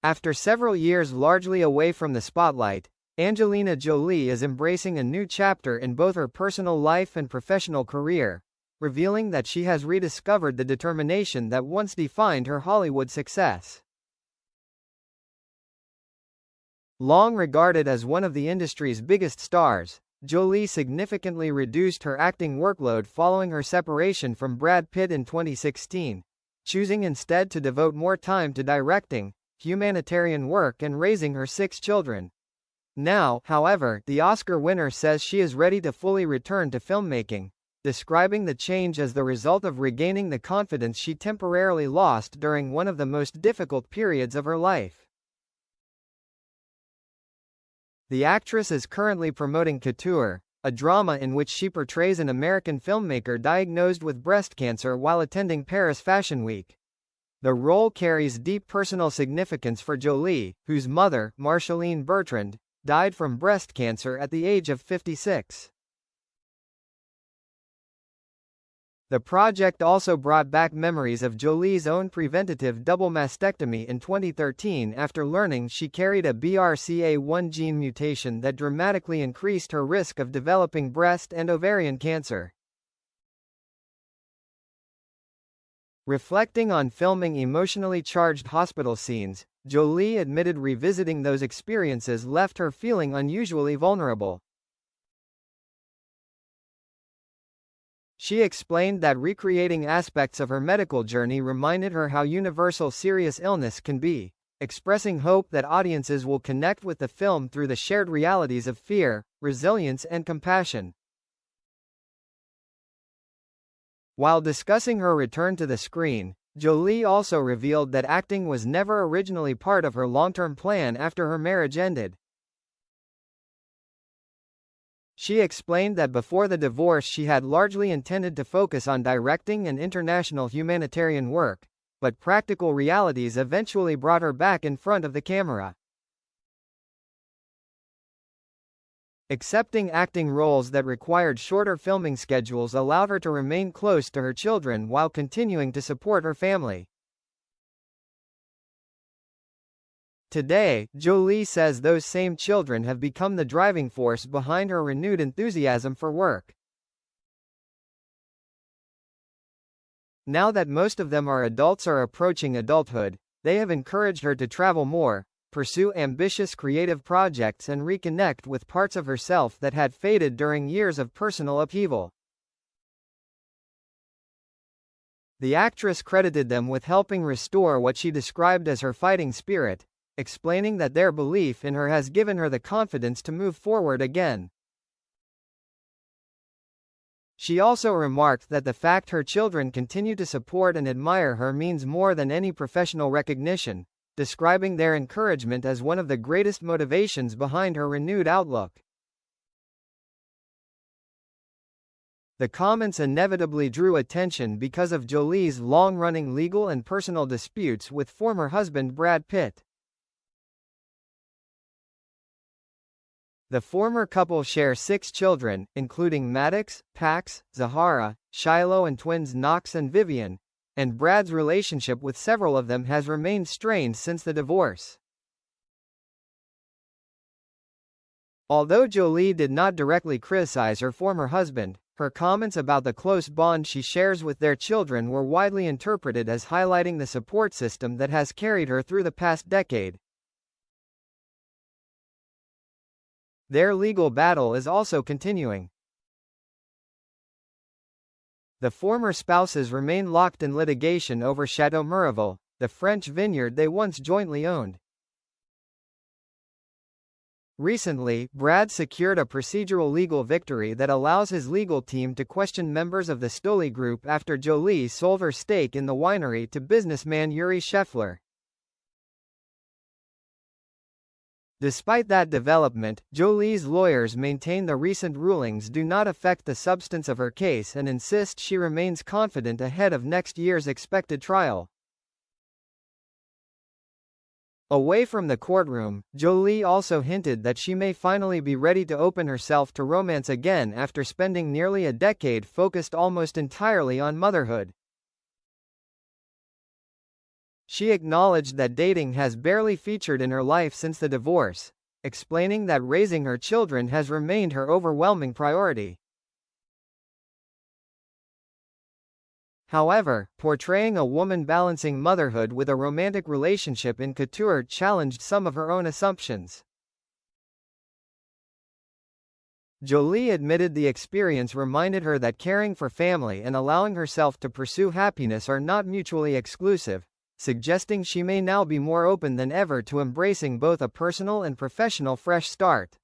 After several years largely away from the spotlight, Angelina Jolie is embracing a new chapter in both her personal life and professional career, revealing that she has rediscovered the determination that once defined her Hollywood success. Long regarded as one of the industry's biggest stars, Jolie significantly reduced her acting workload following her separation from Brad Pitt in 2016, choosing instead to devote more time to directing, humanitarian work and raising her 6 children. Now, however, the Oscar winner says she is ready to fully return to filmmaking, describing the change as the result of regaining the confidence she temporarily lost during one of the most difficult periods of her life. The actress is currently promoting Couture, a drama in which she portrays an American filmmaker diagnosed with breast cancer while attending Paris Fashion Week. The role carries deep personal significance for Jolie, whose mother, Marceline Bertrand, died from breast cancer at the age of 56. The project also brought back memories of Jolie's own preventative double mastectomy in 2013 after learning she carried a BRCA1 gene mutation that dramatically increased her risk of developing breast and ovarian cancer. Reflecting on filming emotionally charged hospital scenes, Jolie admitted revisiting those experiences left her feeling unusually vulnerable. She explained that recreating aspects of her medical journey reminded her how universal serious illness can be, expressing hope that audiences will connect with the film through the shared realities of fear, resilience and compassion. While discussing her return to the screen, Jolie also revealed that acting was never originally part of her long-term plan after her marriage ended. She explained that before the divorce she had largely intended to focus on directing and international humanitarian work, but practical realities eventually brought her back in front of the camera. Accepting acting roles that required shorter filming schedules allowed her to remain close to her children while continuing to support her family. Today, Jolie says those same children have become the driving force behind her renewed enthusiasm for work. Now that most of them are adults or approaching adulthood, they have encouraged her to travel more, pursue ambitious creative projects and reconnect with parts of herself that had faded during years of personal upheaval. The actress credited them with helping restore what she described as her fighting spirit, explaining that their belief in her has given her the confidence to move forward again. She also remarked that the fact her children continue to support and admire her means more than any professional recognition, describing their encouragement as one of the greatest motivations behind her renewed outlook. The comments inevitably drew attention because of Jolie's long-running legal and personal disputes with former husband Brad Pitt. The former couple share 6 children, including Maddox, Pax, Zahara, Shiloh and twins Knox and Vivian, and Brad's relationship with several of them has remained strained since the divorce. Although Jolie did not directly criticize her former husband, her comments about the close bond she shares with their children were widely interpreted as highlighting the support system that has carried her through the past decade. Their legal battle is also continuing. The former spouses remain locked in litigation over Château Miraval, the French vineyard they once jointly owned. Recently, Brad secured a procedural legal victory that allows his legal team to question members of the Stoli Group after Jolie sold her stake in the winery to businessman Yuri Scheffler. Despite that development, Jolie's lawyers maintain the recent rulings do not affect the substance of her case and insist she remains confident ahead of next year's expected trial. Away from the courtroom, Jolie also hinted that she may finally be ready to open herself to romance again after spending nearly a decade focused almost entirely on motherhood. She acknowledged that dating has barely featured in her life since the divorce, explaining that raising her children has remained her overwhelming priority. However, portraying a woman balancing motherhood with a romantic relationship in couture challenged some of her own assumptions. Jolie admitted the experience reminded her that caring for family and allowing herself to pursue happiness are not mutually exclusive, suggesting she may now be more open than ever to embracing both a personal and professional fresh start.